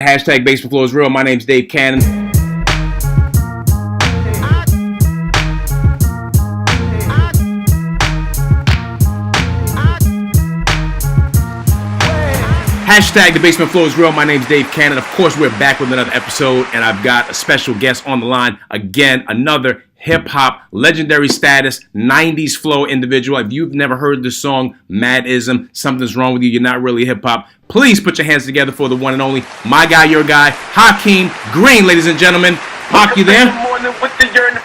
Hashtag Basement Flow is Real. My name's Dave Cannon. Hashtag The Basement Flow is Real. My name's Dave Cannon. Of course, we're back with another episode, and I've got a special guest on the line. Again, another hip-hop, legendary status, 90s flow individual. If you've never heard this song, Madism, Something's Wrong With You, You're Not Really Hip-Hop, please put your hands together for the one and only, my guy, your guy, Hakim Green, ladies and gentlemen. Hawk, you there? Good morning with the yearning.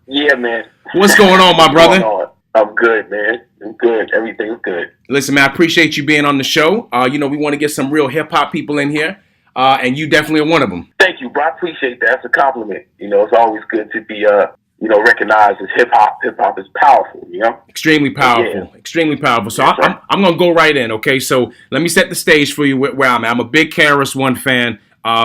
Yeah, man. What's going on, my brother? I'm good, man. I'm good. Everything's good. Listen, man, I appreciate you being on the show. We want to get some real hip-hop people in here, and you definitely are one of them. Thank you, bro. I appreciate that. That's a compliment. It's always good to be, recognized as hip-hop. Hip-hop is powerful, Extremely powerful. Yeah. Extremely powerful. So yes, I'm going to go right in, okay? So let me set the stage for you where I'm at. I'm a big KRS-One fan.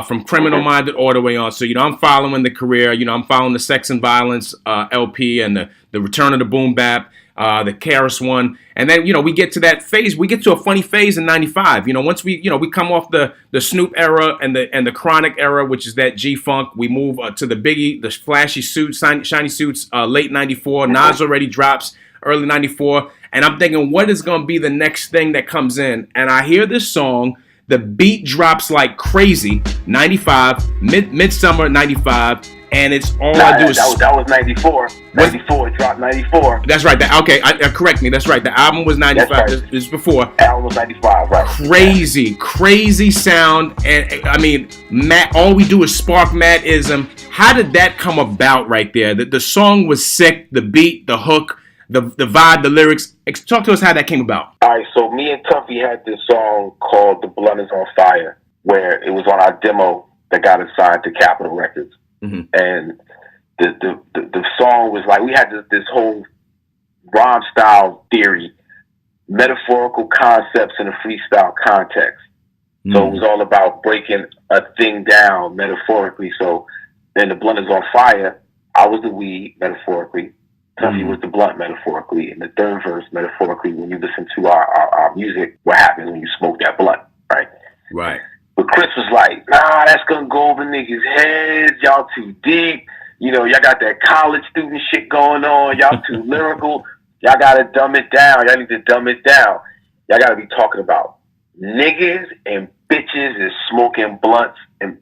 From Criminal Minded all the way on. So, I'm following the career. I'm following the Sex and Violence LP and the Return of the Boom Bap, the KRS-One. And then, we get to that phase. We get to a funny phase in 95. Once we come off the Snoop era and the Chronic era, which is that G-Funk, we move to the Biggie, the flashy suits, shiny suits, late 94. Nas already drops early 94. And I'm thinking, what is going to be the next thing that comes in? And I hear this song. The beat drops like crazy, 95, midsummer 95, and it's all I do is... That was 94. 94, it dropped 94. That's right. Correct me. That's right. The album was 95. Right. This is before. The album was 95, right. Crazy sound. And, I mean, all we do is spark Madism. How did that come about right there? The song was sick, the beat, the hook, the vibe, the lyrics. Talk to us how that came about. All right, so me and Tuffy had this song called The Blunt Is On Fire, where it was on our demo that got assigned to Capitol Records. Mm-hmm. And the song was like, we had this whole rhyme style theory, metaphorical concepts in a freestyle context. Mm-hmm. So it was all about breaking a thing down metaphorically. So then The Blunt Is On Fire, I was the weed metaphorically. Tuffy was the blunt metaphorically, and the third verse metaphorically. When you listen to our music, what happens when you smoke that blunt, right? Right. But Chris was like, nah, that's gonna go over niggas' heads. Y'all too deep. Y'all got that college student shit going on. Y'all too lyrical. Y'all gotta dumb it down. Y'all need to dumb it down. Y'all gotta be talking about niggas and bitches and smoking blunts, and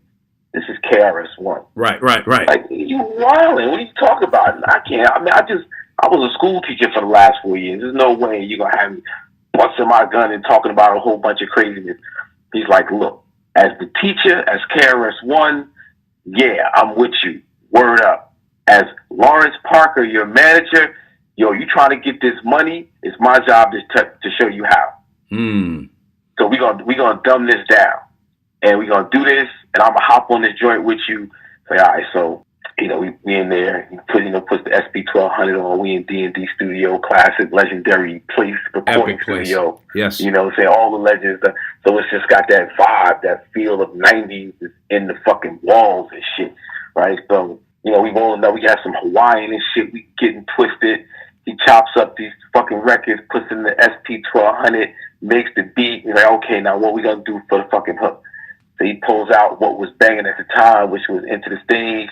this is KRS-One. Right. Like, you wildin'. What are you talking about? I can't. I mean, I was a school teacher for the last 4 years. There's no way you're going to have me busting my gun and talking about a whole bunch of craziness. He's like, look, as the teacher, as KRS-One, yeah, I'm with you. Word up. As Lawrence Parker, your manager, you trying to get this money, it's my job to show you how. So we gonna dumb this down. And we're going to do this, and I'm going to hop on this joint with you. Say, all right, so, we in there. Puts the SP1200 on. We in D&D studio, classic, legendary place, recording studio. Yes. Say all the legends. So it's just got that vibe, that feel of 90s in the fucking walls and shit, right? So, we rolling up. We got some Hawaiian and shit. We getting twisted. He chops up these fucking records, puts in the SP1200, makes the beat. He's like, okay, now what we going to do for the fucking hook? So he pulls out what was banging at the time, which was Into the Stage,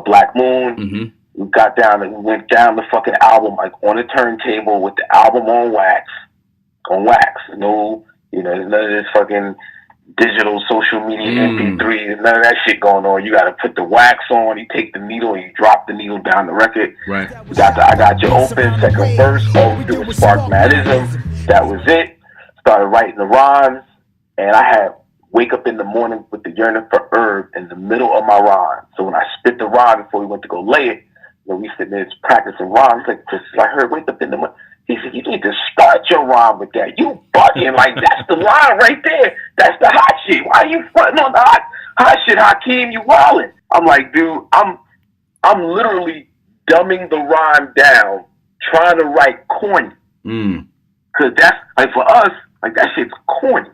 Black Moon. Mm-hmm. We went down the fucking album, like on a turntable with the album on wax. No, there's none of this fucking digital social media MP3. None of that shit going on. You got to put the wax on. You take the needle and you drop the needle down the record. Right. I got you open, second verse. All we do was spark Madism. That was it. Started writing the rhymes, and I had wake up in the morning with the yearning for herb in the middle of my rhyme. So when I spit the rhyme before we went to go lay it, we sitting there practicing rhymes. I heard, wake up in the morning. He said, you need to start your rhyme with that. You bugging. Like, that's the line right there. That's the hot shit. Why are you fronting on the hot shit, Hakim? You wildin'. I'm like, dude, I'm literally dumbing the rhyme down, trying to write corny. Because that's, like, for us, like, that shit's corny.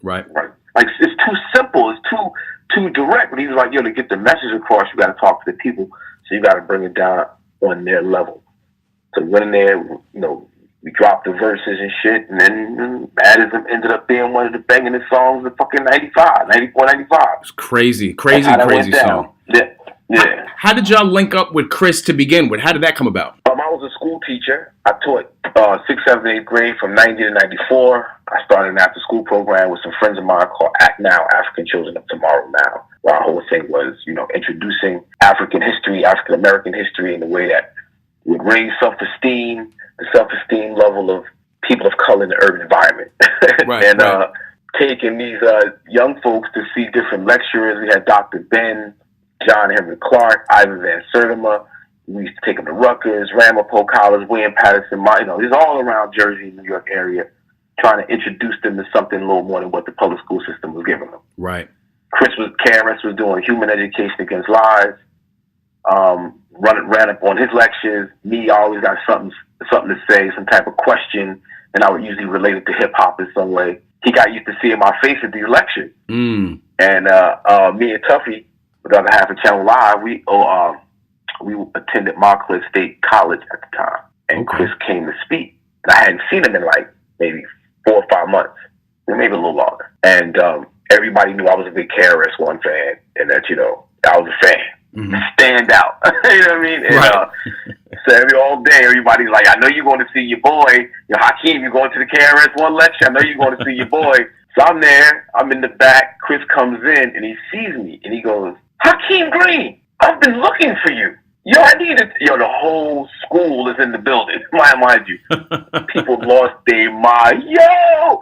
Right. Like, it's too simple. It's too direct. But he was like, to get the message across, you got to talk to the people. So you got to bring it down on their level. So we went in there, We dropped the verses and shit, and then Madism ended up being one of the bangingest songs of fucking 95, 94, 95. It's crazy Down. song. Yeah. How did y'all link up with Chris to begin with? How did that come about? I was a school teacher. I taught 6th, 7th, 8th grade from 90 to 94. I started an after-school program with some friends of mine called Act Now, African Children of Tomorrow Now. Where our whole thing was, introducing African history, African-American history in a way that would raise self-esteem, the self-esteem level of people of color in the urban environment. Right. Taking these young folks to see different lecturers. We had Dr. Ben, John Henry Clark, Ivan Van Sertima. We used to take them to Rutgers, Ramapo College, William Patterson. It's all around Jersey, New York area, trying to introduce them to something a little more than what the public school system was giving them. Right. KRS was doing human education against lies. Ran up on his lectures. Me, I always got something to say, some type of question, and I would usually relate it to hip hop in some way. He got used to seeing my face at these lectures. And me and Tuffy, the other half of Channel Live, we attended Montclair State College at the time, and Chris came to speak. And I hadn't seen him in like maybe 4 or 5 months, maybe a little longer. And everybody knew I was a big KRS-One fan, and that I was a fan. Stand out. You know what I mean? And, so all day, everybody's like, I know you're going to see your boy. Hakim, you're going to the KRS-One lecture. I know you're going to see your boy. So I'm there. I'm in the back. Chris comes in, and he sees me, and he goes, Hakim Green, I've been looking for you. I need it. The whole school is in the building. Mind you. People lost their mind. Yo!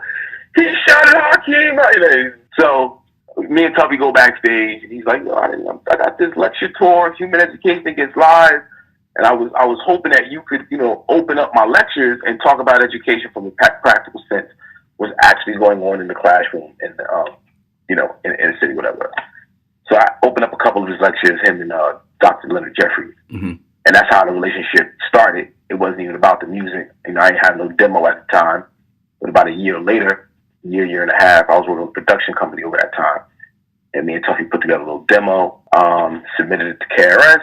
He shouted Hakim out. So me and Tubby go backstage, and he's like, I got this lecture tour, Human Education Against Lies, and I was hoping that you could, open up my lectures and talk about education from a practical sense, what's actually going on in the classroom, in the, in the city, whatever. So I opened up a couple of his lectures, him and Dr. Leonard Jeffries, and that's how the relationship started. It wasn't even about the music. I ain't had no demo at the time, but about a year later, year and a half, I was working with a production company over that time. And me and Tuffy put together a little demo, submitted it to KRS,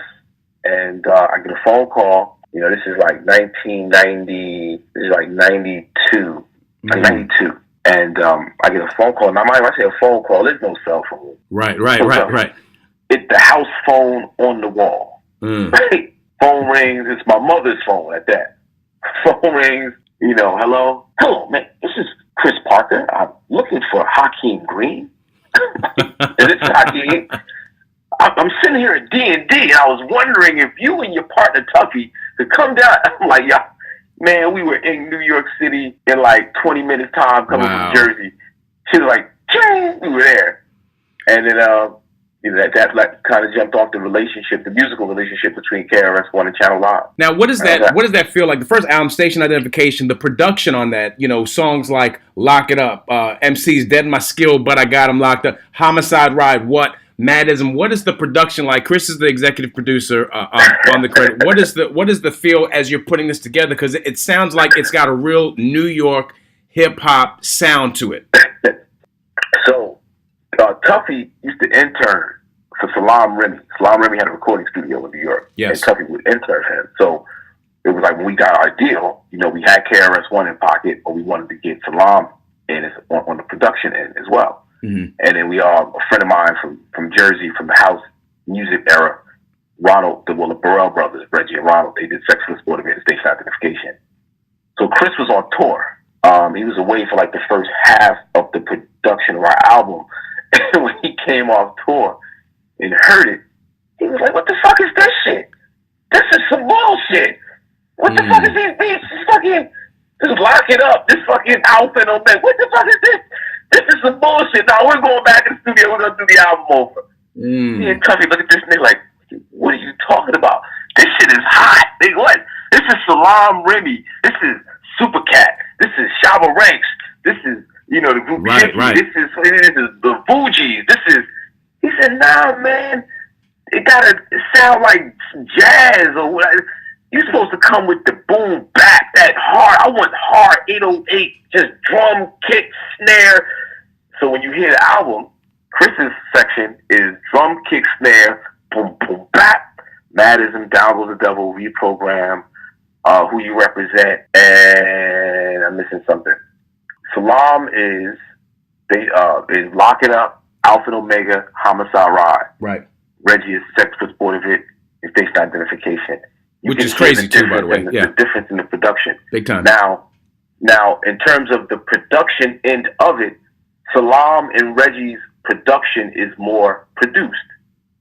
and I get a phone call. This is like 1990, this is like 92, like 92. And I get a phone call. Now, mind, when I say a phone call, there's no cell phone. Right. It's the house phone on the wall. Right? Phone rings. It's my mother's phone at that. Phone rings. Hello? Hello, man. This is Chris Parker. I'm looking for Hakim Green. Is it Hakim? I'm sitting here at D&D, and I was wondering if you and your partner Tuffy could come down. I'm like, yeah, man, we were in New York City in like 20 minutes time coming from Jersey. She was like, ching, we were there. And then, that like kind of jumped off the relationship, the musical relationship between KRS-One and Channel Live. Now, what does that feel like? The first album, Station Identification, the production on that, songs like Lock It Up, MC's Dead My Skill, But I Got Him Locked Up, Homicide Ride, What? Madism. What is the production like? Chris is the executive producer on the credit. What is the feel as you're putting this together? Because it sounds like it's got a real New York hip hop sound to it. So Tuffy used to intern for Salam Remy. Salam Remy had a recording studio in New York. Yes. And Tuffy would intern him. So it was like when we got our deal, we had KRS-One in pocket, but we wanted to get Salam in on the production end as well. And then a friend of mine from Jersey, from the house music era, Ronald, the Burrell brothers, Reggie and Ronald, they did Sexless Motivated and Station Identification. So Chris was on tour. He was away for like the first half of the production of our album. And when he came off tour and heard it, he was like, what the fuck is this shit? This is some bullshit. What the fuck is these beats? Just Lock It Up. This fucking outfit on me. What the fuck is this? This is some bullshit. Now we're going back in the studio. We're going to do the album over. Me and Tuffy look at this and they're like, what are you talking about? This shit is hot. Nigga, what? This is Salam Remy. This is Supercat. This is Shabba Ranks. This is, the group right. This is the Fugees. He said, nah, man. It got to sound like jazz or whatever. You're supposed to come with the boom bap, that hard. I want hard 808, just drum, kick, snare. So when you hear the album, Chris's section is drum, kick, snare, boom, boom, bap. Madism, Down Goes the Devil, Reprogram, Who You Represent, and I'm missing something. Salam is Lock It Up, Alpha and Omega, Homicide Ride. Right. Reggie is Sex for Sport of It, and Facial Identification. Which is crazy too, by the way. The difference in the production. Big time. Now, in terms of the production end of it, Salam and Reggie's production is more produced.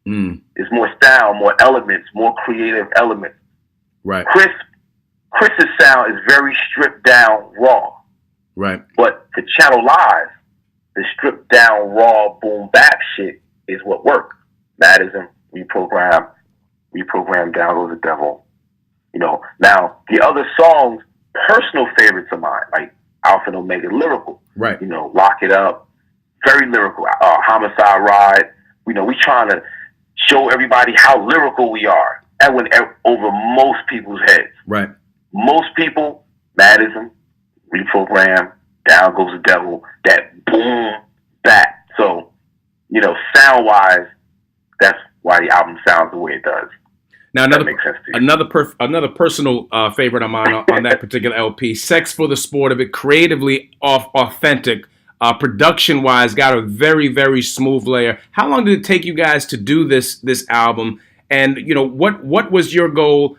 It's more style, more elements, more creative elements. Right. Chris's sound is very stripped down, raw. Right. But the Channel Live, the stripped down, raw, boom bap shit is what worked. Madism, Reprogram, Down Goes the Devil. You know, now the other songs, personal favorites of mine, like Alpha and Omega, lyrical. Right. You know, Lock It Up, very lyrical. Homicide Ride. You know, we trying to show everybody how lyrical we are. That went over most people's heads. Right. Most people, Madism, Reprogram, Down Goes the Devil, that boom, back. So, you know, sound-wise, that's why the album sounds the way it does. Now, another personal favorite of mine on that particular LP, Sex for the Sport of It, creatively authentic, production-wise, got a very, very smooth layer. How long did it take you guys to do this album? And, you know, what was your goal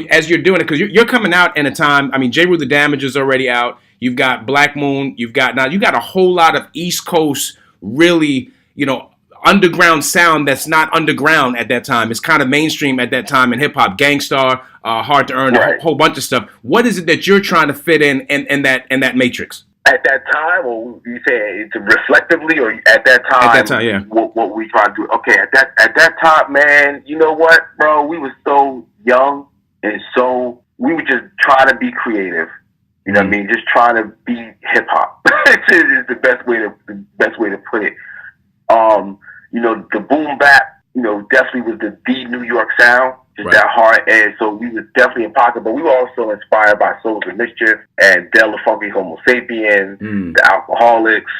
as you're doing it? Because you're coming out in a time, I mean, J. Rue the Damage is already out. You've got Black Moon. You got a whole lot of East Coast, really, you know, underground sound that's not underground at that time. It's kind of mainstream at that time in hip hop. Gangstar, Hard to Earn, right. A whole bunch of stuff. What is it that you're trying to fit in that matrix? At that time, or you say it's reflectively, or at that time? At that time, yeah. What we trying to do? Okay, at that time, man, you know what, bro? We were so young, and so we were just trying to be creative. You know what I mean? Just trying to be hip hop. Is the best way to put it. You know, the boom bap, you know, definitely was the New York sound, just right. That hard edge. So we was definitely in pocket, but we were also inspired by Souls of Mischief and Del the Funky Homo Sapien, the Alcoholics,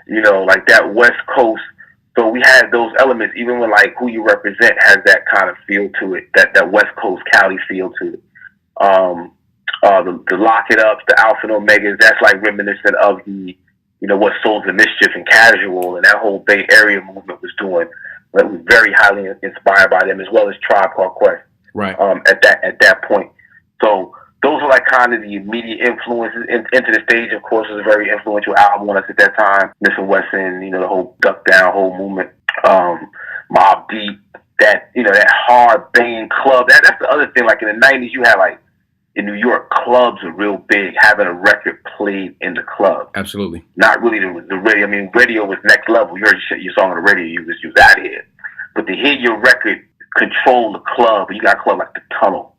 you know, like that West Coast. So we had those elements, even when like Who You Represent has that kind of feel to it, that West Coast Cali feel to it. The Lock It Ups, the Alpha and Omegas, that's like reminiscent of the, you know, what Souls of Mischief and Casual and that whole Bay Area movement was doing. That was very highly inspired by them, as well as Tribe Called Quest. Right. At that point. So those are like kind of the immediate influences. Into the Stage, of course, was a very influential album on us at that time. Smith and Wesson, you know, the whole Duck Down whole movement. Mobb Deep, that, you know, that hard banging club. That's the other thing. Like in the 90s, you had like, in New York, clubs are real big, having a record played in the club. Absolutely. Not really the radio. I mean, radio was next level. You heard your song on the radio, you was out of here. But to hear your record control the club, you got a club like the Tunnel,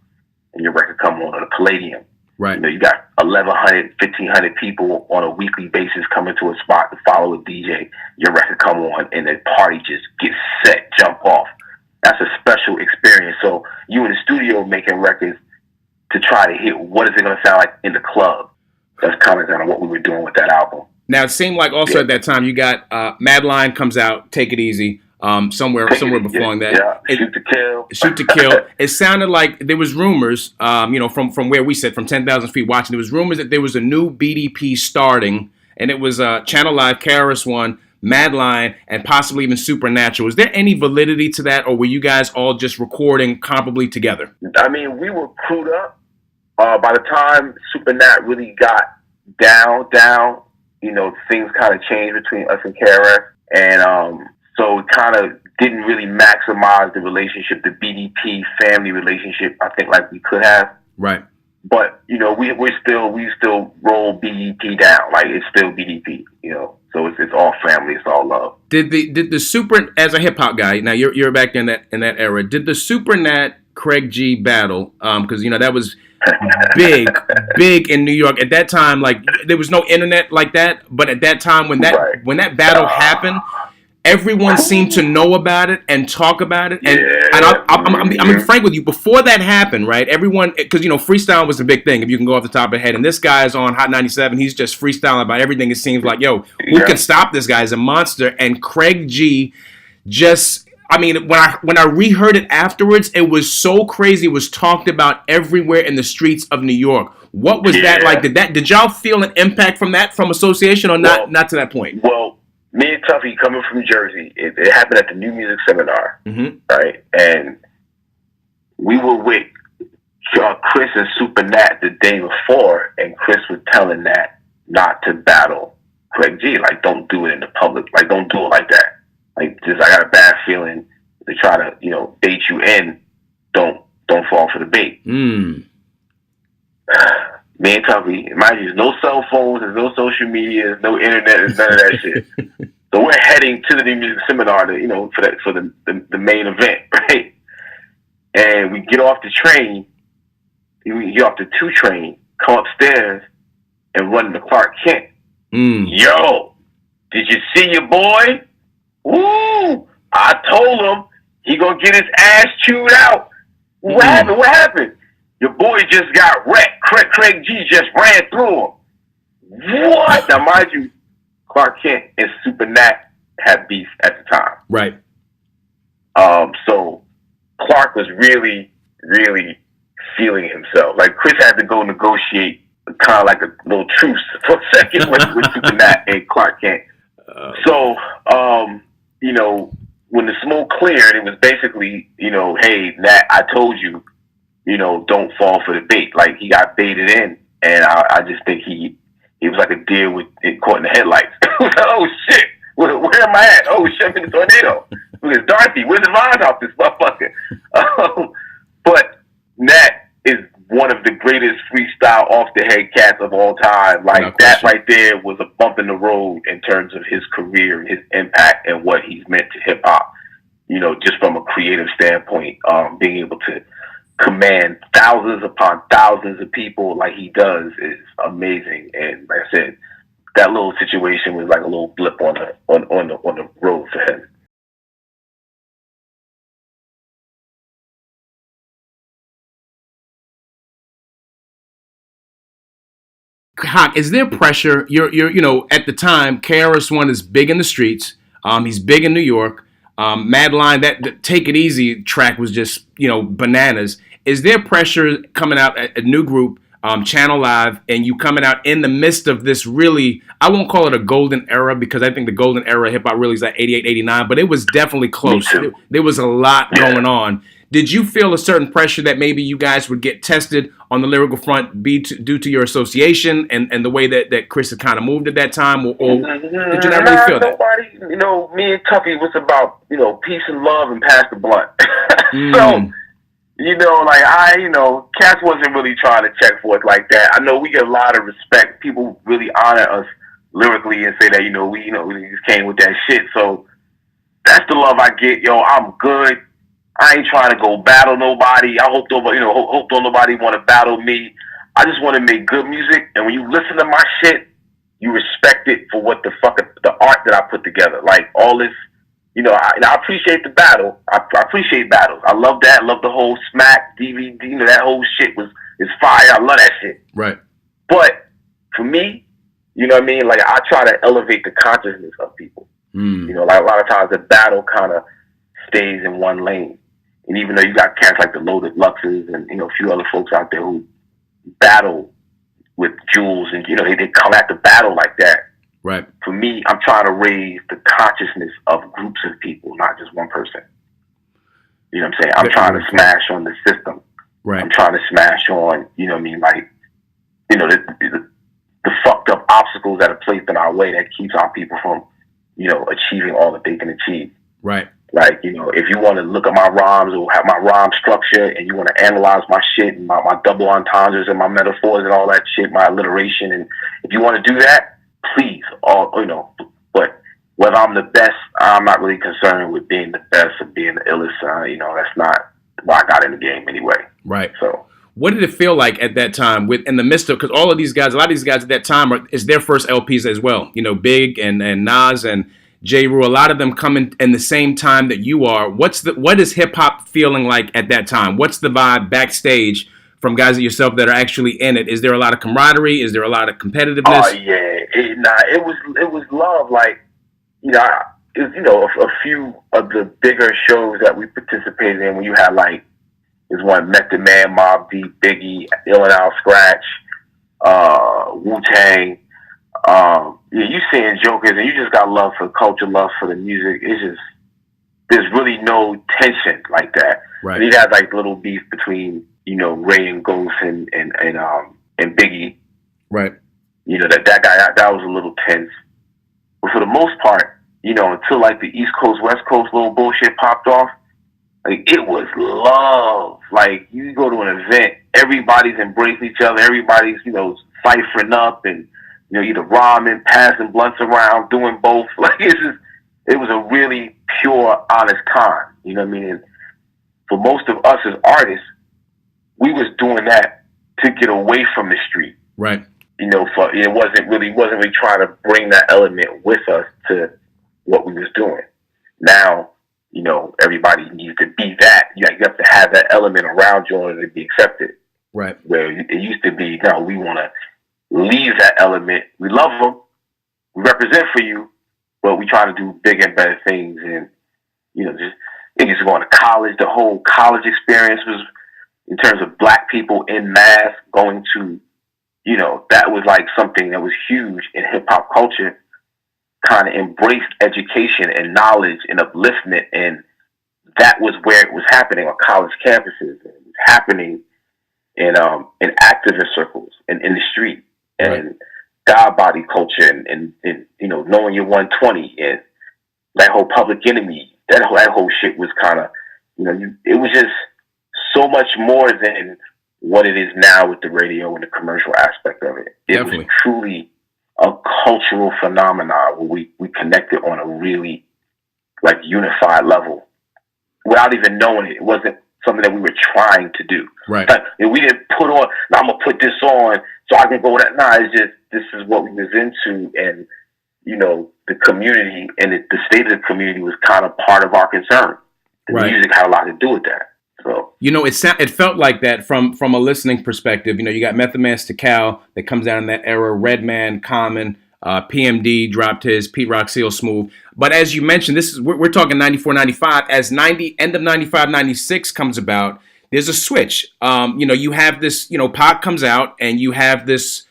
and your record come on, or the Palladium. Right. You know, you got 1,100, 1,500 people on a weekly basis coming to a spot to follow a DJ. Your record come on, and the party just gets set, jump off. That's a special experience. So you in the studio making records to try to hit what is it going to sound like in the club. That's kind of what we were doing with that album. Now, it seemed like also at that time you got Madline comes out, Take It Easy, somewhere before that. Yeah. Shoot to Kill. Shoot to Kill. It sounded like there was rumors, you know, from where we sit, from 10,000 feet watching, there was rumors that there was a new BDP starting, and it was Channel Live, KRS-One, Madline, and possibly even Supernatural. Is there any validity to that, or were you guys all just recording comparably together? I mean, we were crewed up. By the time Supernat really got down, you know, things kind of changed between us and KRS, and so it kind of didn't really maximize the relationship, the BDP family relationship, I think, like we could have. Right. But you know, we still roll BDP down, like it's still BDP, you know. So it's all family, it's all love. Did the Super, as a hip hop guy, now you're back in that era, did the Supernat Craig G battle, because you know that was big in New York at that time. Like there was no internet like that, but at that time when that battle happened, everyone seemed to know about it and talk about it. And, I'm frank with you. Before that happened, right? Everyone, because you know freestyle was a big thing. If you can go off the top of the head, and this guy is on Hot 97, he's just freestyling about everything. It seems like, yo, who can stop this guy? He's a monster. And Craig G just I mean, when I reheard it afterwards, it was so crazy. It was talked about everywhere in the streets of New York. What was that like? Did y'all feel an impact from that, from association, or not? Not to that point. Well, me and Tuffy coming from Jersey, it happened at the New Music Seminar, right? And we were with Chris and Super Nat the day before, and Chris was telling Nat not to battle Craig G. Like, don't do it in the public. Like, don't do it like that. Like, just, I got a bad feeling to try to, bait you in. Don't fall for the bait. Me and Tuffy, mind you, there's no cell phones, there's no social media, there's no internet, there's none of that shit. So we're heading to the New Music Seminar to, for the main event, right? And we get off the train, we get off the 2 train, come upstairs, and run to Clark Kent. Yo, did you see your boy? Woo! I told him he gonna get his ass chewed out. What happened? What happened? Your boy just got wrecked. Craig G just ran through him. What? Now, mind you, Clark Kent and Super Nat had beef at the time. Right. So Clark was really, really feeling himself. Like, Chris had to go negotiate kind of like a little truce for a second with Super Nat and Clark Kent. So, when the smoke cleared, it was basically, hey, Nat, I told you, don't fall for the bait. Like, he got baited in, and I just think he was like a deer with it caught in the headlights. Oh, shit. Where am I at? Oh, shit, I'm in the tornado. Look, it's Dorothy. Where's the vines off this motherfucker? But Nat is one of the greatest freestyle off-the-head cats of all time. Like, that right there was a bump in the road in terms of his career, his impact, and what he's meant to hip-hop. Just from a creative standpoint, being able to command thousands upon thousands of people like he does is amazing. And like I said, that little situation was like a little blip on the road for him. Hawk, is there pressure? You're at the time, KRS-One is big in the streets. He's big in New York. Madline, that Take It Easy track was just, bananas. Is there pressure coming out at a new group, Channel Live, and you coming out in the midst of this really, I won't call it a golden era, because I think the golden era of hip-hop really is like 88, 89, but it was definitely close. There was a lot going on. Did you feel a certain pressure that maybe you guys would get tested on the lyrical front due to your association and the way that Chris had kind of moved at that time, or did you not really feel that? Nobody, me and Tuffy was about, peace and love and pass the blunt. So, cats wasn't really trying to check for us like that. I know we get a lot of respect. People really honor us lyrically and say that, we just came with that shit. So that's the love I get. Yo, I'm good. I ain't trying to go battle nobody. I hope nobody, hope don't nobody want to battle me. I just want to make good music. And when you listen to my shit, you respect it for what the art that I put together. Like, all this, I appreciate the battle. I appreciate battles. I love that. I love the whole Smack DVD. That whole shit is fire. I love that shit. Right. But for me, Like, I try to elevate the consciousness of people. Like, a lot of times the battle kind of stays in one lane. And even though you got cats like the Loaded Luxes and, a few other folks out there who battle with Jules and, they come at the battle like that. Right. For me, I'm trying to raise the consciousness of groups of people, not just one person. You know what I'm saying? I'm trying to smash on the system. Right. I'm trying to smash on, like, the fucked up obstacles that are placed in our way that keeps our people from, achieving all that they can achieve. Right. Like, if you want to look at my rhymes or have my rhyme structure and you want to analyze my shit and my double entendres and my metaphors and all that shit, my alliteration, and if you want to do that, please, but whether I'm the best, I'm not really concerned with being the best or being the illest. That's not why I got in the game anyway. Right. So, what did it feel like at that time, in the midst of, because a lot of these guys at that time is their first LPs as well. Big and Nas and J. Rue, a lot of them coming in the same time that you are. What is hip hop feeling like at that time? What's the vibe backstage from guys like yourself that are actually in it? Is there a lot of camaraderie? Is there a lot of competitiveness? Oh yeah, it was love. Like, is, you know, a few of the bigger shows that we participated in when you had like, there's one Method Man, Mobb Deep, Biggie, Ill and Out Scratch, Wu-Tang. Yeah, you seeing jokers and you just got love for culture, love for the music. It's just, there's really no tension like that. Right. And he had like little beef between, you know, Ray and Ghost and Biggie. Right. You know, that guy, that was a little tense. But for the most part, you know, until like the East Coast, West Coast little bullshit popped off, like it was love. Like you go to an event, everybody's embracing each other, everybody's, you know, ciphering up and, you know, either rhyming, passing blunts around, doing both. Like it's just, it was a really pure, honest time. You know what I mean? And for most of us as artists, we was doing that to get away from the street. Right. You know, it wasn't really trying to bring that element with us to what we was doing. Now, you know, everybody needs to be that. You have to have that element around you in order to be accepted. Right. Where it used to be, no, we want to leave that element. We love them. We represent for you, but we try to do bigger and better things. And, you know, just niggas going to college. The whole college experience was, in terms of black people in mass going to, you know, that was like something that was huge in hip hop culture. Kind of embraced education and knowledge and upliftment, and that was where it was happening on college campuses. It was happening in activist circles and in the street, and right. God body culture, and you know, knowing your 120 and that whole Public Enemy. That whole shit was kind of, you know, it was just so much more than what it is now with the radio and the commercial aspect of it. It Definitely. was truly a cultural phenomenon where we connected on a really like unified level without even knowing it. It wasn't something that we were trying to do. Right. Like, we didn't put on, I'm going to put this on so I can go with that. Nah, it's just, this is what we was into. And, you know, the community and the state of the community was kind of part of our concern. The right. music had a lot to do with that. So, you know, it felt like that from a listening perspective. You know, you got Method Man Stakal that comes out in that era, Redman, Common, PMD dropped his, Pete Rock, Seal Smooth. But as you mentioned, we're talking 94, 95. As end of 95, 96 comes about, there's a switch. You know, you have this, you know, Pac comes out and you have this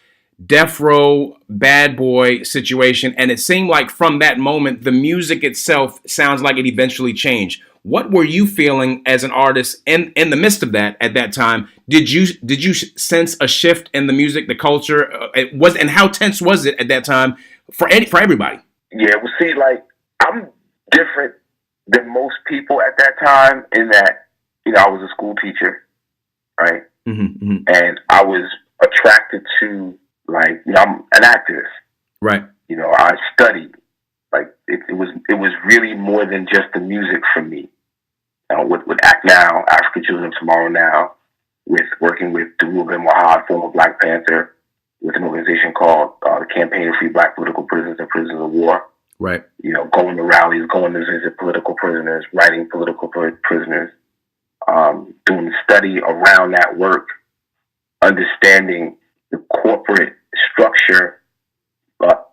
Death Row Bad Boy situation. And it seemed like from that moment, the music itself sounds like it eventually changed. What were you feeling as an artist in the midst of that at that time? Did you sense a shift in the music, the culture? And how tense was it at that time for everybody? Yeah, well, see, like, I'm different than most people at that time in that, you know, I was a school teacher, right? Mm-hmm, mm-hmm. And I was attracted to, like, you know, I'm an activist. Right. You know, I studied. Like it was really more than just the music for me. With Act Now, African Children of Tomorrow Now, with working with Darul bin Wahad, former Black Panther, with an organization called the Campaign to Free Black Political Prisoners and Prisoners of War. Right. You know, going to rallies, going to visit political prisoners, writing political prisoners, doing the study around that work, understanding the corporate structure,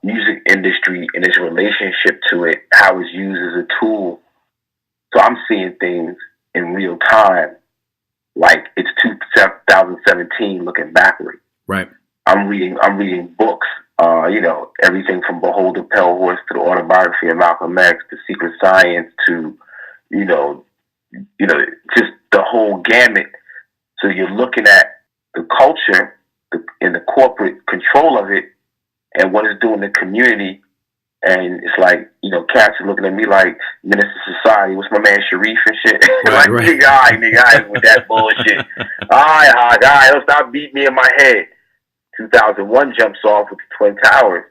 music industry and its relationship to it, how it's used as a tool. So I'm seeing things in real time, like it's 2017 looking backward. Right. I'm reading books, you know, everything from Behold the Pale Horse to the autobiography of Malcolm X to Secret Science to, you know, just the whole gamut. So you're looking at the culture and the corporate control of it, and what it's doing in the community. And it's like, you know, cats are looking at me like Minister Society. What's my man Sharif and shit? Right, like, right. nigga, I with that bullshit. All right, don't stop beating me in my head. 2001 jumps off with the Twin Towers.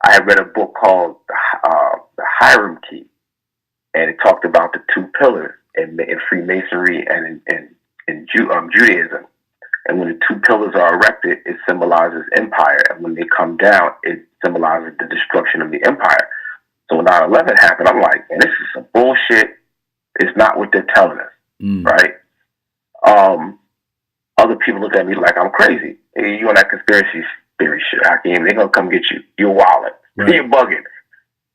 I had read a book called The Hiram Key, and it talked about the two pillars in Freemasonry and in Judaism. And when the two pillars are erected, it symbolizes empire. And when they come down, it symbolizes the destruction of the empire. So when 9/11 happened, I'm like, man, this is some bullshit. It's not what they're telling us, right? Other people look at me like I'm crazy. Hey, you on that conspiracy theory shit, Hakim. They're going to come get you. You're wilding. Right. You're bugging.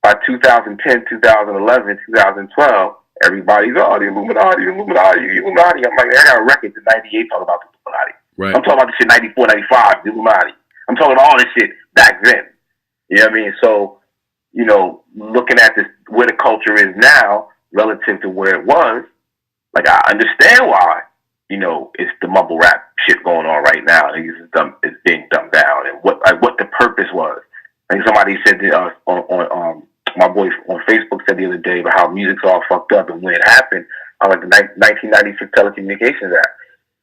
by 2010, 2011, 2012, everybody's, oh, the Illuminati, the Illuminati, the Illuminati. I'm like, I got a record in 98 talking about the Illuminati. Right. I'm talking about the shit 94, 95, the Illuminati. I'm talking about all this shit back then. You know what I mean? So, you know, looking at this, where the culture is now relative to where it was, like, I understand why, you know, it's the mumble rap shit going on right now. It's being dumbed down, and what the purpose was. I think somebody said that, on my boy on Facebook said the other day about how music's all fucked up, and when it happened, like the 1996 Telecommunications Act,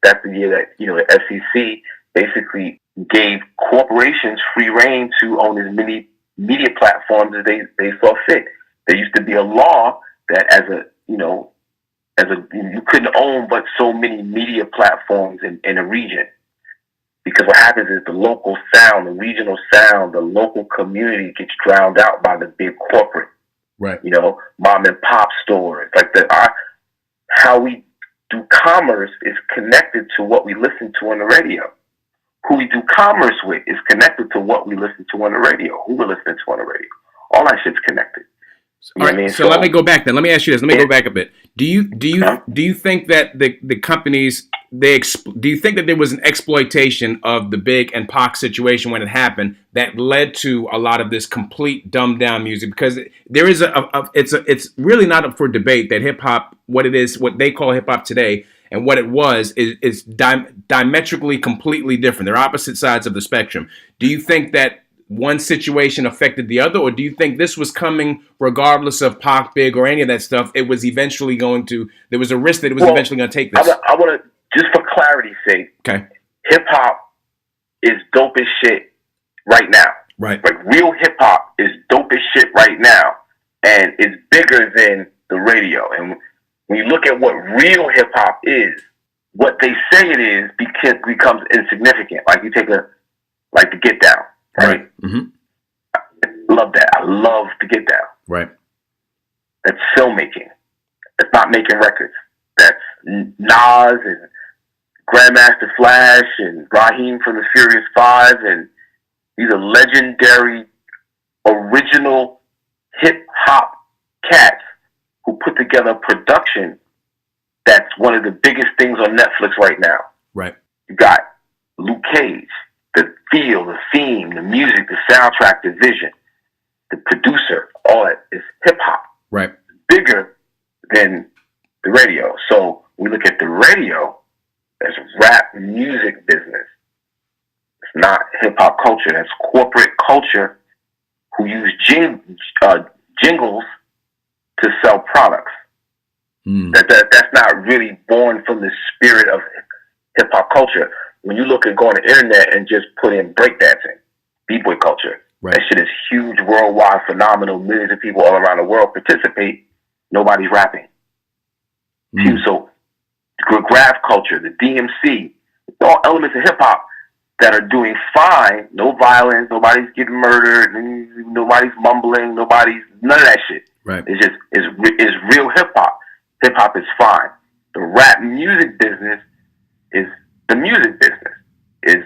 that's the year that, you know, the FCC basically gave corporations free reign to own as many media platforms as they saw fit. There used to be a law that you couldn't own but so many media platforms in a region. Because what happens is the local sound, the regional sound, the local community gets drowned out by the big corporate. Right. You know, mom and pop stores. Like how we do commerce is connected to what we listen to on the radio. Who we do commerce with is connected to what we listen to on the radio. Who we're listening to on the radio. All that shit's connected. All right, so let me go back then. Let me ask you this. Let me go back a bit. Do you think that the companies do you think that there was an exploitation of the Big and Pac situation when it happened that led to a lot of this complete dumbed down music? Because there is it's really not up for debate that hip hop, what it is, what they call hip hop today, and what it was is diametrically completely different. They're opposite sides of the spectrum. Do you think that one situation affected the other, or do you think this was coming regardless of Pac, Big, or any of that stuff? It was eventually there was a risk that it was eventually going to take this. I want to, just for clarity's sake, okay, hip hop is dope as shit right now. Right. Like, real hip hop is dope as shit right now, and it's bigger than the radio. And when you look at what real hip hop is, what they say it is becomes insignificant. Like, you take the Get Down. Right. Mm-hmm. I love that. I love to Get Down. Right. That's filmmaking. That's not making records. That's Nas and Grandmaster Flash and Raheem from the Furious Five, and these are legendary, original hip hop cats who put together a production that's one of the biggest things on Netflix right now. Right. You got Luke Cage. The feel, the theme, the music, the soundtrack, the vision, the producer, all that is hip hop. Right. Bigger than the radio. So we look at the radio as rap music business. It's not hip hop culture. That's corporate culture who use jingles to sell products. That's not really born from the spirit of hip hop culture. When you look at go on the internet and just put in breakdancing, b-boy culture, right, that shit is huge, worldwide, phenomenal. Millions of people all around the world participate. Nobody's rapping. Huge. So, graph culture, the DMC, all elements of hip hop that are doing fine. No violence. Nobody's getting murdered. Nobody's mumbling. None of that shit. Right. It's real hip hop. Hip hop is fine. The rap music business is the music business. It's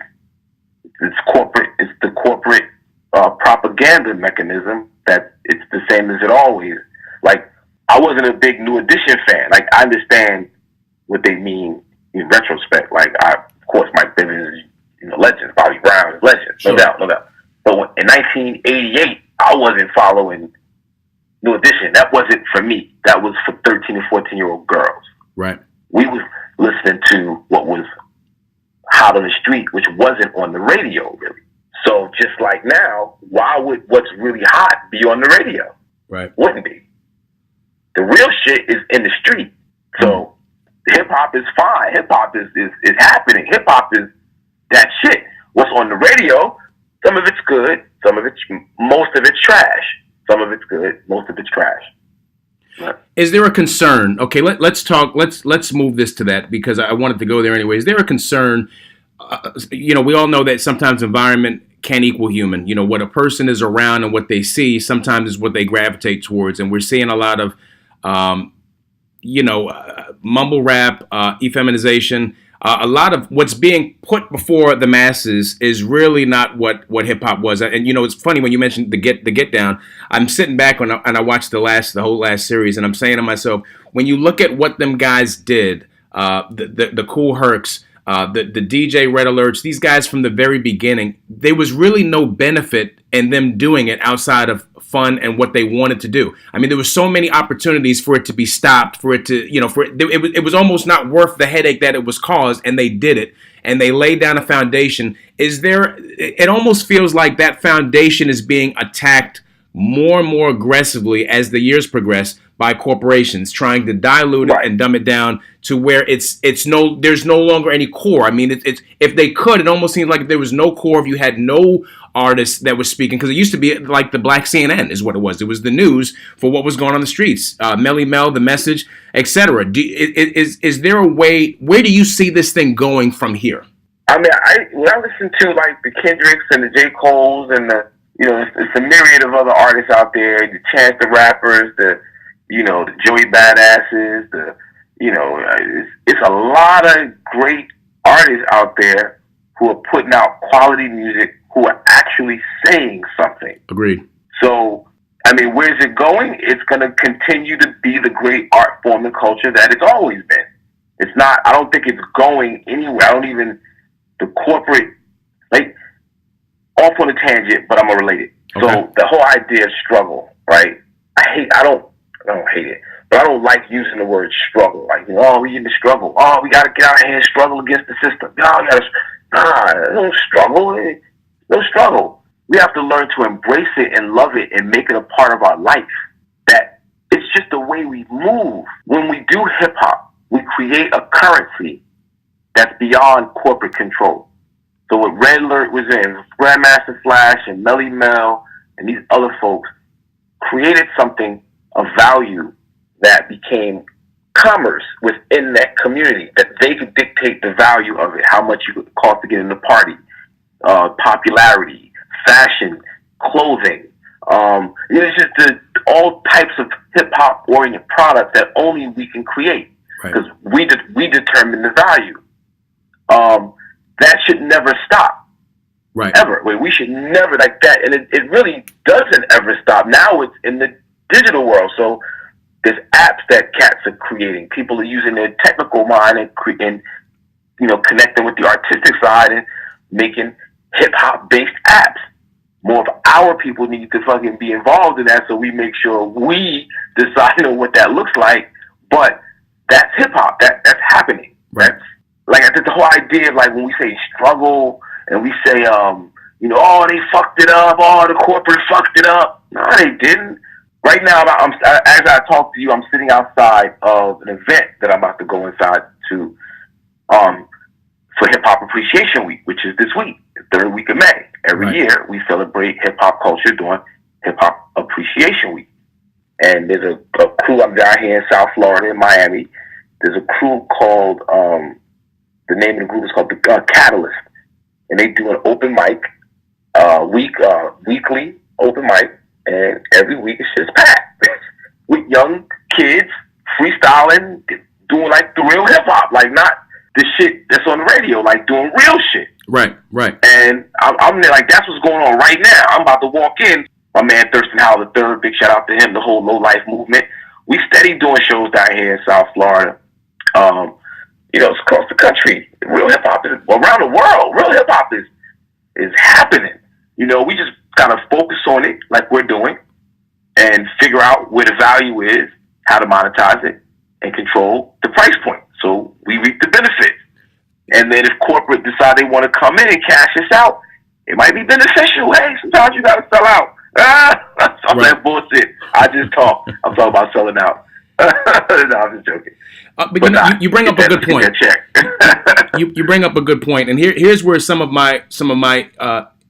corporate. It's the corporate propaganda mechanism that it's the same as it always. Like, I wasn't a big New Edition fan. Like, I understand what they mean in retrospect. Like, of course, Mike Bivins is legend. Bobby Brown is legend. No doubt. But in 1988, I wasn't following New Edition. That wasn't for me. That was for 13 and 14-year-old girls. Right. We was listening to what was hot on the street, which wasn't on the radio, really. So just like now, why would what's really hot be on the radio? Right. Wouldn't be. The real shit is in the street. So hip hop is fine. Hip hop is happening. Hip hop is that shit. What's on the radio, some of it's good, most of it's trash. Some of it's good, most of it's trash. Right. Is there a concern? Okay, let's talk. Let's move this to that, because I wanted to go there anyway. Is there a concern? We all know that sometimes environment can't equal human. What a person is around and what they see sometimes is what they gravitate towards. And we're seeing a lot of, mumble rap, effeminization, a lot of what's being put before the masses is really not what hip hop was. And it's funny when you mentioned the get down. I'm sitting back and I watched the whole last series, and I'm saying to myself, when you look at what them guys did, the Cool Hercs, the DJ Red Alerts, these guys from the very beginning, there was really no benefit in them doing it outside of fun and what they wanted to do. I mean, there were so many opportunities for it to be stopped, for it to, it was almost not worth the headache that it was caused, and they did it, and they laid down a foundation. It almost feels like that foundation is being attacked more and more aggressively as the years progress by corporations trying to dilute it and dumb it down to where there's no longer any core. I mean, it's if they could, it almost seems like there was no core if you had no artists that was speaking, because it used to be like the Black CNN is what it was. It was the news for what was going on the streets. Melly Mel, The Message, etc. Is there a way? Where do you see this thing going from here? I mean, when I listen to like the Kendricks and the J. Coles and it's a myriad of other artists out there, the Chance the Rappers, the Joey Badasses, it's a lot of great artists out there who are putting out quality music, who are actually saying something. Agreed. So, I mean, where's it going? It's going to continue to be the great art form and culture that it's always been. It's not, I don't think it's going anywhere. The corporate, like, off on a tangent, but I'm going to relate it. Okay. So, the whole idea of struggle, right? I don't hate it, but I don't like using the word struggle. Like, we in the struggle. Oh, we got to get out here and struggle against the system. No struggle. No struggle. We have to learn to embrace it and love it and make it a part of our life. That it's just the way we move. When we do hip hop, we create a currency that's beyond corporate control. So what Red Alert was in, Grandmaster Flash and Melly Mel and these other folks created something of value that became commerce within that community, that they could dictate the value of it, how much it would cost to get in the party, popularity, fashion, clothing. It's just all types of hip-hop oriented products that only we can create, because we determine the value. That should never stop. Right. Ever. We should never like that. And it really doesn't ever stop. Now it's in the digital world. So there's apps that cats are creating. People are using their technical mind and connecting with the artistic side and making hip hop based apps. More of our people need to fucking be involved in that, so we make sure we decide on what that looks like. But that's hip hop. That's happening. Right. That's, like, I think the whole idea of, like, when we say struggle and we say, they fucked it up. Oh, the corporate fucked it up. No, they didn't. Right now, as I talk to you, I'm sitting outside of an event that I'm about to go inside to for Hip Hop Appreciation Week, which is this week, the third week of May. Every year, we celebrate hip hop culture during Hip Hop Appreciation Week. And there's a crew up down here in South Florida, in Miami. There's a crew called, the name of the group is called the Catalyst. And they do an open mic, weekly open mic. And every week it's just packed with young kids freestyling, doing like the real hip hop, like not the shit that's on the radio, like doing real shit. Right. And I'm there like, that's what's going on right now. I'm about to walk in. My man Thurston Howell III, big shout out to him, the whole low life movement. We steady doing shows down here in South Florida. It's across the country. Real hip hop is around the world. Real hip hop is happening. We just kind of focus on it like we're doing and figure out where the value is, how to monetize it, and control the price point. So we reap the benefits. And then if corporate decide they want to come in and cash us out, it might be beneficial. Hey, sometimes you got to sell out. I'm that bullshit. I just talk. I'm talking about selling out. No, I'm just joking. But you bring up a good point. You bring up a good point, and here's where some of my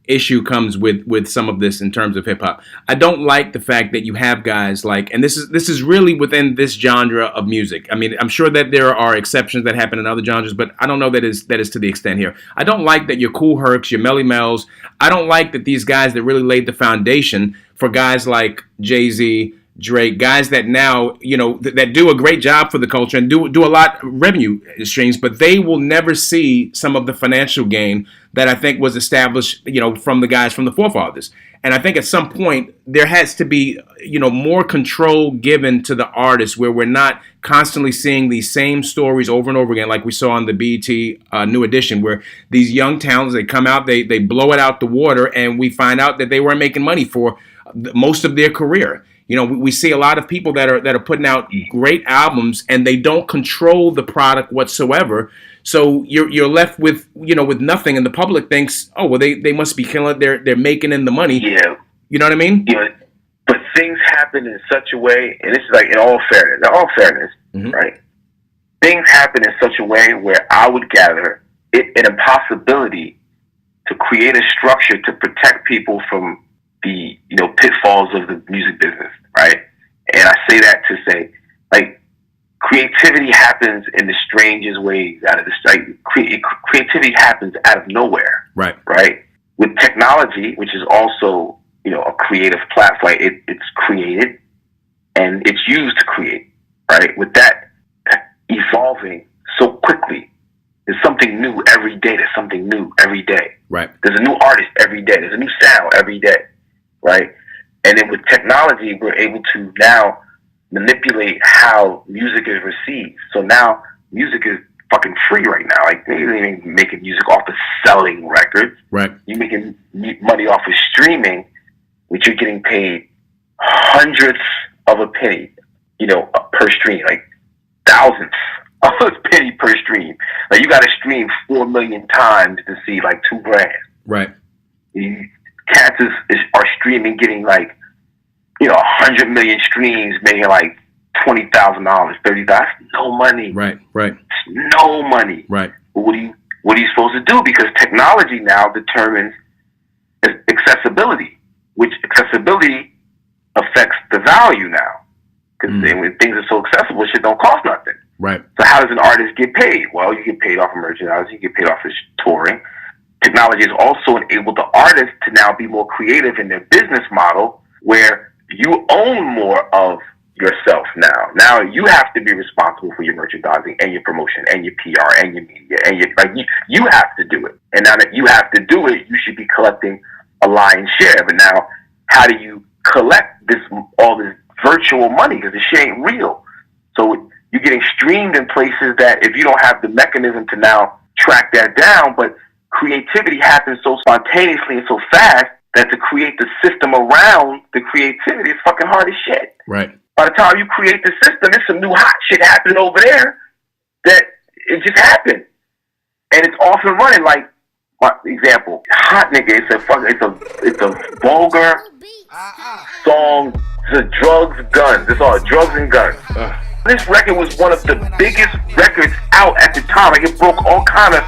issue comes with some of this in terms of hip hop. I don't like the fact that you have guys like, and this is really within this genre of music. I mean, I'm sure that there are exceptions that happen in other genres, but I don't know that is to the extent here. I don't like that your Cool Hercs, your Melly Mels. I don't like that these guys that really laid the foundation for guys like Jay-Z, Drake, guys that now, that do a great job for the culture and do a lot of revenue streams, but they will never see some of the financial gain that I think was established, from the guys from the forefathers. And I think at some point there has to be, more control given to the artists where we're not constantly seeing these same stories over and over again, like we saw on the BET New Edition, where these young talents, they come out, they blow it out the water, and we find out that they weren't making money for most of their career. We see a lot of people that are putting out great albums and they don't control the product whatsoever. So you're left with with nothing, and the public thinks, oh well, they must be killing it. They're making in the money. Yeah, you know what I mean? Yeah, but things happen in such a way, and it's like in all fairness, mm-hmm. right? Things happen in such a way where I would gather it an impossibility to create a structure to protect people from the pitfalls of the music business, right? And I say that to say, like, creativity happens in the strangest ways. Creativity happens out of nowhere, right? With technology, which is also a creative platform, it's created and it's used to create, right? With that evolving so quickly, there's something new every day. There's something new every day. Right. There's a new artist every day. There's a new sound every day. Right. And then with technology, we're able to now manipulate how music is received. So now music is fucking free right now. Like, you ain't making music off of selling records. Right. You're making money off of streaming, which you're getting paid hundredths of a penny, per stream, like thousandths of a penny per stream. Like, you got to stream 4 million times to see like $2,000. Right. Cats are streaming, getting like, 100 million streams, making like $20,000, $30,000. No money. Right. No money. Right. But what are you supposed to do? Because technology now determines accessibility, which accessibility affects the value now. Because when things are so accessible, shit don't cost nothing. Right. So how does an artist get paid? Well, you get paid off of merchandise, you get paid off of touring. Technology has also enabled the artists to now be more creative in their business model, where you own more of yourself now. Now you have to be responsible for your merchandising and your promotion and your PR and your media and you have to do it. And now that you have to do it, you should be collecting a lion's share. But now, how do you collect all this virtual money? Because the shit ain't real. So you're getting streamed in places that if you don't have the mechanism to now track that down, but creativity happens so spontaneously and so fast that to create the system around the creativity is fucking hard as shit. Right. By the time you create the system, there's some new hot shit happening over there that it just happened. And it's off and running. Like, my example, Hot Nigga, it's a vulgar song. It's a drugs, guns. It's all drugs and guns. This record was one of the biggest records out at the time. Like, it broke all kind of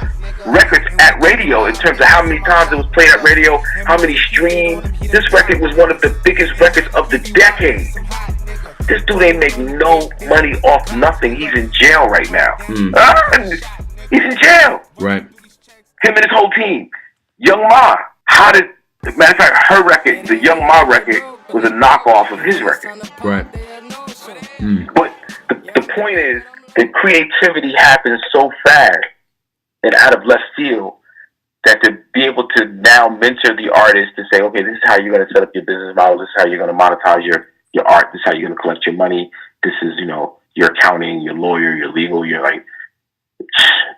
records at radio in terms of how many times it was played at radio, how many streams. This record was one of the biggest records of the decade. This dude ain't make no money off nothing. He's in jail right now. He's in jail. Right. Him and his whole team. Young Ma. Matter of fact, her record, the Young Ma record, was a knockoff of his record. Right. But the point is that creativity happens so fast and out of left field that to be able to now mentor the artist to say, okay, this is how you're going to set up your business model. This is how you're going to monetize your art. This is how you're going to collect your money. This is, your accounting, your lawyer, your legal. You're like,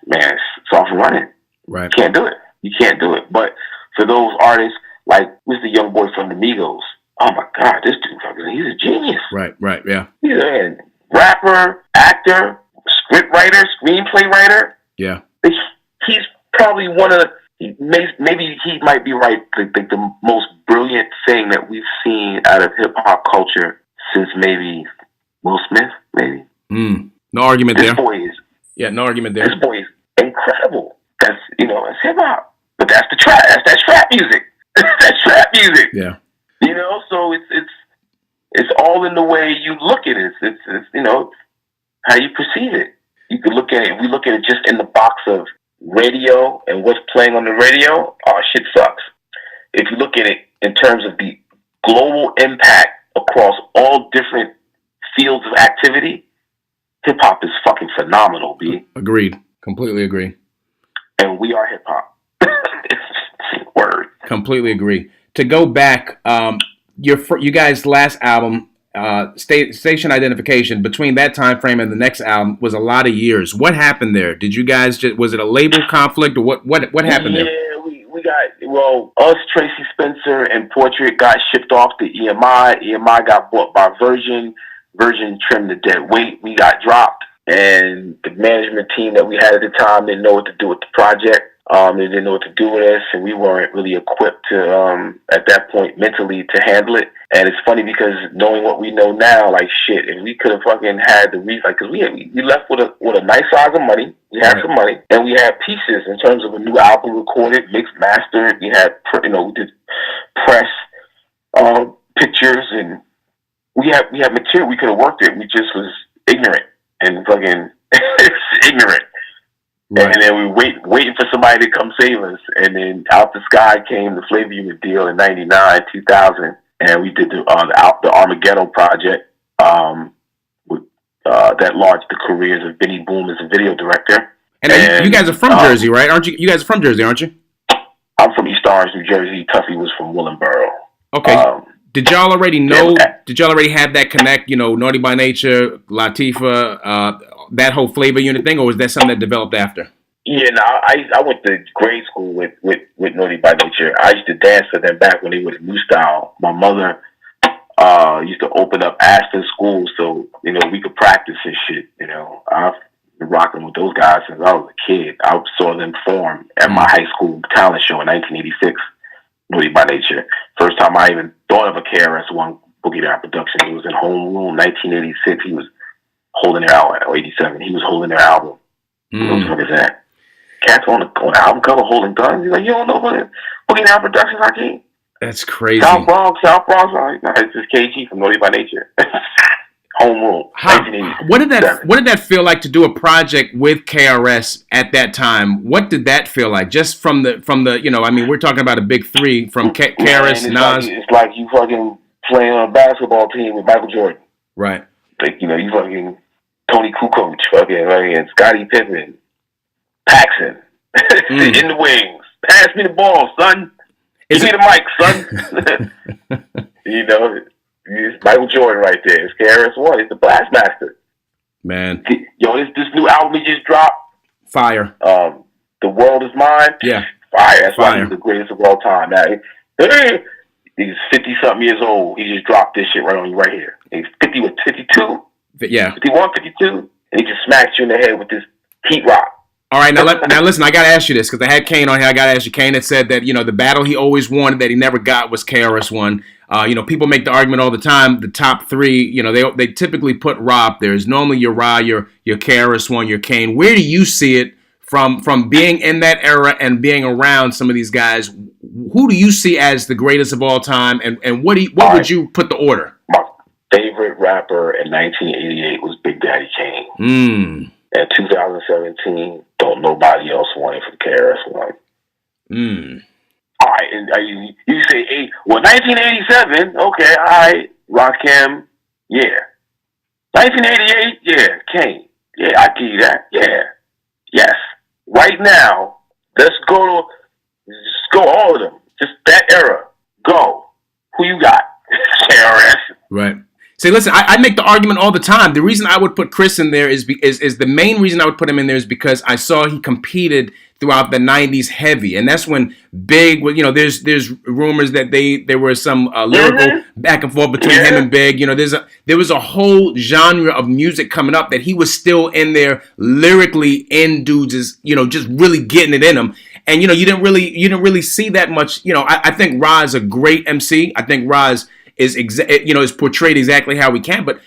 man, it's off and running. Right. You can't do it. You can't do it. But for those artists, like, who's the young boy from the Migos? Oh my God, this dude, he's a genius. Right, yeah. He's a rapper, actor, script writer, screenplay writer. Yeah. He's probably one of the, maybe he might be right, the most brilliant thing that we've seen out of hip hop culture since maybe Will Smith, maybe. No argument there. No argument there. This boy is incredible. That's, it's hip hop. But that's the trap. That's trap music. That's trap music. Yeah. So it's all in the way you look at it. It's how you perceive it. You could look at it, if we look at it just in the box of radio and what's playing on the radio, shit sucks. If you look at it in terms of the global impact across all different fields of activity, hip hop is fucking phenomenal, B. Agreed. Completely agree. And we are hip hop. Word. Completely agree. To go back, you guys' last album, Station Identification, between that time frame and the next album was a lot of years. What happened there? Did you guys was it a label conflict, or what happened there? Yeah, we got, us, Tracy Spencer, and Portrait got shipped off to EMI. EMI got bought by Virgin. Virgin trimmed the dead weight. We got dropped, and the management team that we had at the time didn't know what to do with the project. They didn't know what to do with us, and we weren't really equipped to, at that point, mentally to handle it. And it's funny because knowing what we know now, like shit, if we could have fucking had the reason, because we left with a nice size of money. We had some money, and we had pieces in terms of a new album recorded, mixed, mastered. We had, we did press pictures, and we had material. We could have worked it. We just was ignorant and fucking ignorant. Right. And then we waiting for somebody to come save us. And then out the sky came the Flavor Unit deal in 99, 2000. And we did the Armageddon project that launched the careers of Benny Boom as a video director. And you guys are from Jersey, right? Aren't you? You guys are from Jersey, aren't you? I'm from East Orange, New Jersey. Tuffy was from Willenboro. Okay. Did y'all already know? Did y'all already have that connect? Naughty by Nature, Latifah, that whole Flavor Unit thing, or was that something that developed after? Yeah, no, I went to grade school with Naughty by Nature. I used to dance for them back when they were the New Style. My mother used to open up after school so we could practice and shit. I've been rocking with those guys since I was a kid. I saw them form at my high school talent show in 1986. Naughty by Nature. First time I even thought of a KRS-One Boogie Down production. It was in Homeroom, 1986. He was holding their album, or 87. He was holding their album. What the fuck is that? Cats on the album cover holding guns. He's like, you don't know Boogie Down Productions, Hakim? That's crazy. South Bronx. Like, no, it's just KG from Naughty by Nature. Homeroom, 1987. What did that feel like to do a project with KRS at that time? What did that feel like? Just from the we're talking about a big three from KRS, Nas. It's like you fucking playing on a basketball team with Michael Jordan. Right. Like, you fucking Tony Kukoc, fucking Scottie Pippen, Paxson, in the wings. Pass me the ball, son. Give me the mic, son. It's Michael Jordan right there. It's KRS-One. It's the Blast Master. Man. Yo, this new album he just dropped. Fire. The World Is Mine. Yeah. Fire. That's why he's the greatest of all time. Now, he's 50-something years old. He just dropped this shit right on you right here. He's 52? Yeah. 51, 52? And he just smacks you in the head with this heat rock. All right, now listen, I got to ask you this, because I had Kane on here. I got to ask you, Kane had said that, the battle he always wanted that he never got was KRS-One. People make the argument all the time, the top three, they typically put Rob. There's normally your Ra, your KRS-One, your Kane. Where do you see it from being in that era and being around some of these guys? Who do you see as the greatest of all time, and what would you put the order? My favorite rapper in 1988 was Big Daddy Kane. In 2017, don't nobody else want it from KRS-One. All right, and you say 1987, okay, all right, Rakim, yeah. 1988, yeah, Kane, yeah, I give you that, yeah, yes. Right now, let's go all of them, just that era, go. Who you got? KRS. Right. See, listen, I make the argument all the time. The reason I would put Chris in there is the main reason I would put him in there is because I saw he competed throughout the 90s heavy. And that's when Big, there's rumors that there was some lyrical back and forth between him and Big. There was a whole genre of music coming up that he was still in there lyrically in dudes, just really getting it in him. And, you didn't really see that much. I think Roz is a great MC. I think Roz is portrayed exactly how we can. But,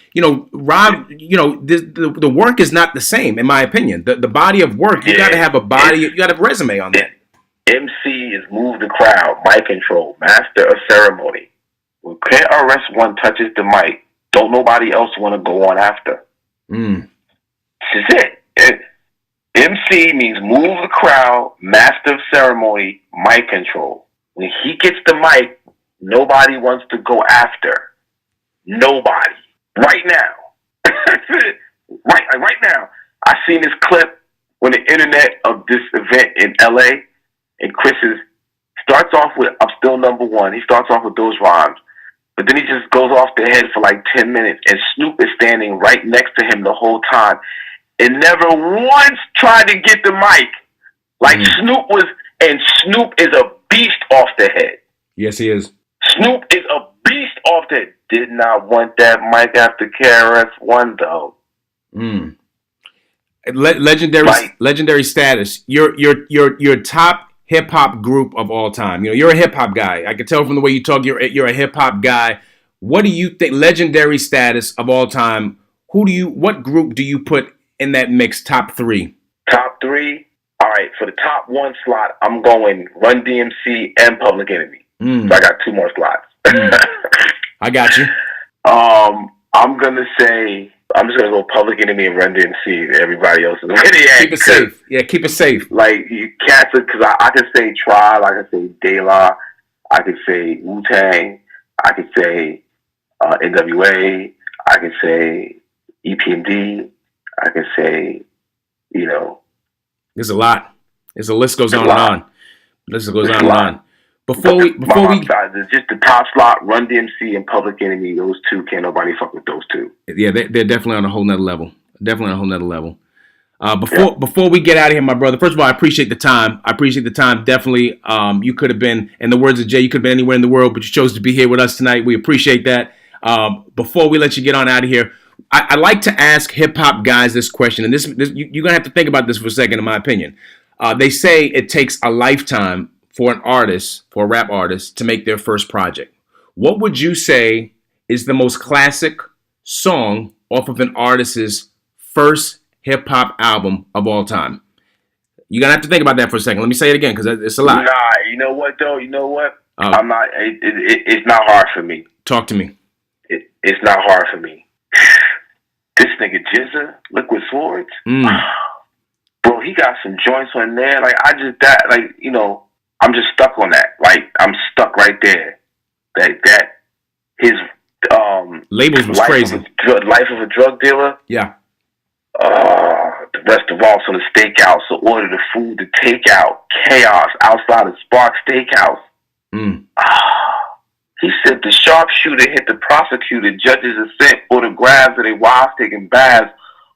Rob, the work is not the same, in my opinion. The body of work, you got to have a body, you got to have a resume on that. MC is move the crowd, mic control, master of ceremony. When KRS-One touches the mic, don't nobody else want to go on after. This is it. MC means move the crowd, master of ceremony, mic control. When he gets the mic, nobody wants to go after. Nobody. Right now. right now. I seen this clip on the internet of this event in LA, and Chris starts off with "I'm still number one." He starts off with those rhymes, but then he just goes off the head for like 10 minutes, and Snoop is standing right next to him the whole time and never once tried to get the mic. Like Snoop is a beast off the head. Yes, he is. Snoop is a beast off the head. Did not want that mic after KRS-One though. Legendary status. Your top hip hop group of all time. You know, you're a hip hop guy. I can tell from the way you talk. You're a hip hop guy. What do you think? Legendary status of all time. What group do you put in that mix? Top three. Top three. All right. For the top one slot, I'm going Run DMC and Public Enemy. So I got two more slots. I got you. I'm just gonna go Public Enemy and Run DMC. Everybody else is really keep it safe. Yeah, keep it safe. Like you cats, because I could say Tribe, I could say De La, I could say Wu-Tang, I could say NWA, I could say EPMD, I could say, you know. There's a lot. The list goes on and on. List goes on and on. Before we just the top slot, Run DMC and Public Enemy, those two, can't nobody fuck with those two. Yeah, they're definitely on a whole nother level. Before we get out of here, my brother, first of all, I appreciate the time. Definitely. You could have been, in the words of Jay, you could have been anywhere in the world, but you chose to be here with us tonight. We appreciate that. Before we let you get on out of here, I like to ask hip hop guys this question, and this you're gonna have to think about this for a second, in my opinion. They say it takes a lifetime for a rap artist, to make their first project. What would you say is the most classic song off of an artist's first hip hop album of all time? You're gonna have to think about that for a second. Let me say it again, because it's a lot. Nah, you know what though? I'm not. It's not hard for me. Talk to me. It's not hard for me. This nigga Jizza, Liquid Swords. Bro, he got some joints on there. Like I'm just stuck on that. Like, I'm stuck right there. That his labels was crazy. Life of a drug dealer. Yeah. The restaurants on the steakhouse. So order the food to take out. Chaos outside of Spark Steakhouse. He said the sharpshooter hit the prosecutor. Judges are sent photographs of their wives taking baths,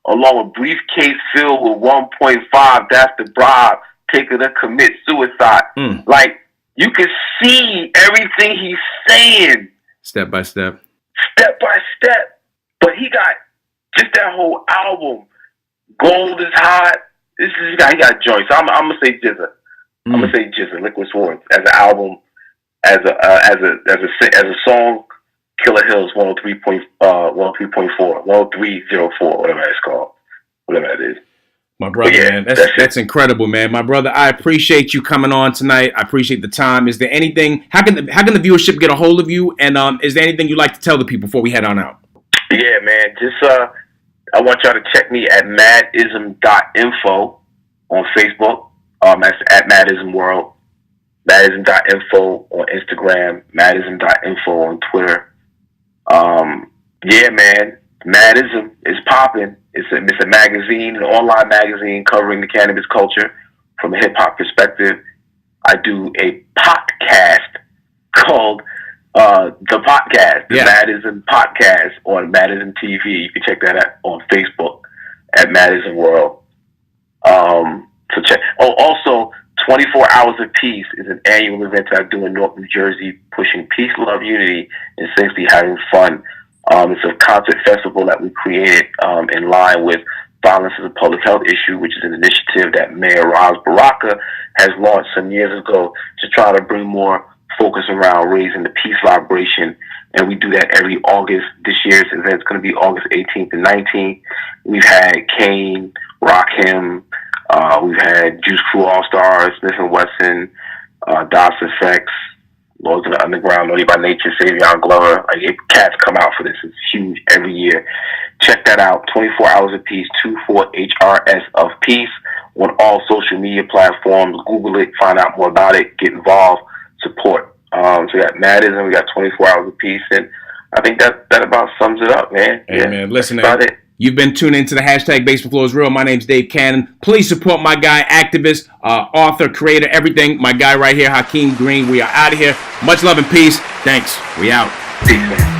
along with briefcase filled with 1.5. That's the bribe. Take her to commit suicide. Like, you can see everything he's saying. Step by step. Step by step. But he got just that whole album. Gold is hot. He got joints. I'm gonna say Jizza. I'm gonna say Jizza, Liquid Swords, as an album, as a song. Killer Hills 103.4, 10304, whatever it's called, whatever that is. My brother, man, that's incredible, man. My brother, I appreciate you coming on tonight. I appreciate the time. Is there anything? How can the viewership get a hold of you? And is there anything you'd like to tell the people before we head on out? Yeah, man. Just I want y'all to check me at madism.info on Facebook. That's at madismworld. Madism.info on Instagram. Madism.info on Twitter. Yeah, man. Madism is popping. It's a magazine, an online magazine covering the cannabis culture from a hip hop perspective. I do a podcast called The Podcast, the Madism Podcast on Madism TV. You can check that out on Facebook at Madism World. So check. Oh, also, 24 Hours of Peace is an annual event that I do in North New Jersey, pushing peace, love, unity, and safely having fun. It's a concert festival that we created in line with Violence as a Public Health Issue, which is an initiative that Mayor Raz Baraka has launched some years ago to try to bring more focus around raising the peace vibration. And we do that every August. This year's event is going to be August 18th and 19th. We've had Kane, Hakim, we've had Juice Crew All-Stars, Smith & Wesson, DOS Effects, Lords of the Underground, Naughty by Nature, Savion Glover. Like, cats come out for this. It's huge every year. Check that out. 24 Hours of Peace, 24HRS of Peace on all social media platforms. Google it, find out more about it, get involved, support. So we got Madism, we got 24 Hours of Peace, and I think that about sums it up, man. Hey, yeah, man, listen, that's about it. You've been tuning into the hashtag Basement Flow is Real. My name's Dave Cannon. Please support my guy, activist, author, creator, everything. My guy right here, Hakim Green. We are out of here. Much love and peace. Thanks. We out. Peace, man.